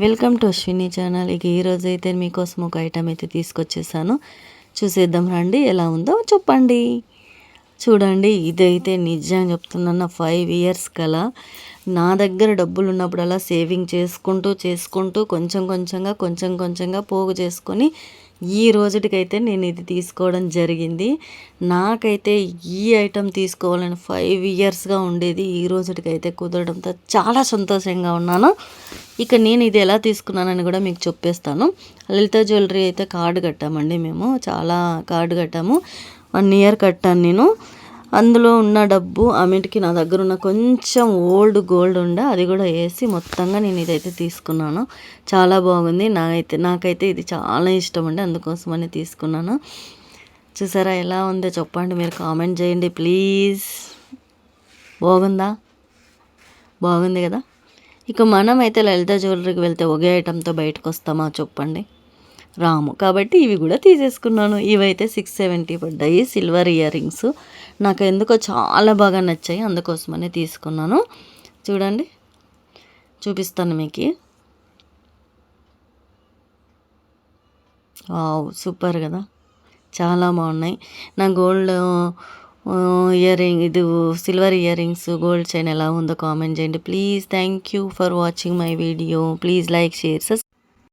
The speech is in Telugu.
Welcome to Ashwini channel. ఇక ఈరోజైతే మీకోసం ఒక ఐటమ్ అయితే తీసుకొచ్చేసాను. చూసేద్దాం రండి, ఎలా ఉందో చెప్పండి. చూడండి, ఇదైతే నిజం చెప్తున్నాను, 5 ఇయర్స్ కల నా దగ్గర డబ్బులు ఉన్నప్పుడల్లా సేవింగ్ చేసుకుంటూ కొంచెం కొంచెంగా పోగు చేసుకొని ఈ రోజుటికైతే నేను ఇది తీసుకోవడం జరిగింది. నాకైతే ఈ ఐటెం తీసుకోవాలని 5 ఇయర్స్గా ఉండేది. ఈ రోజుటికైతే కుదరడంతో చాలా సంతోషంగా ఉన్నాను. ఇక నేను ఇది ఎలా తీసుకున్నానని కూడా మీకు చెప్పేస్తాను. లలిత జ్యువెలరీ అయితే కార్డు కట్టామండి, మేము చాలా కార్డు కట్టాము. 1 ఇయర్ కట్టాను నేను. అందులో ఉన్న డబ్బు ఆమెటికి నా దగ్గర ఉన్న కొంచెం ఓల్డ్ గోల్డ్ ఉండే అది కూడా వేసి మొత్తంగా నేను ఇదైతే తీసుకున్నాను. చాలా బాగుంది. నాకైతే ఇది చాలా ఇష్టం అండి, అందుకోసమని తీసుకున్నాను. చూసారా ఎలా ఉందో చెప్పండి, మీరు కామెంట్ చేయండి ప్లీజ్. బాగుందా? బాగుంది కదా. ఇక మనం అయితే లలిత జ్యువెలరీకి వెళ్తే ఒకే ఐటెంతో బయటకు వస్తామా చెప్పండి, రాము. కాబట్టి ఇవి కూడా తీసేసుకున్నాను. ఇవైతే 670 పడ్డాయి, సిల్వర్ ఇయర్ రింగ్స్. నాకు ఎందుకో చాలా బాగా నచ్చాయి, అందుకోసమని తీసుకున్నాను. చూడండి, చూపిస్తాను మీకు. సూపర్ కదా, చాలా బాగున్నాయి. నా గోల్డ్ ఇయర్ రింగ్, ఇది silver ear rings, gold chain ఎలా ఉందో కామెంట్ చేయండి please. Thank you for watching my video. Please like, share, subscribe.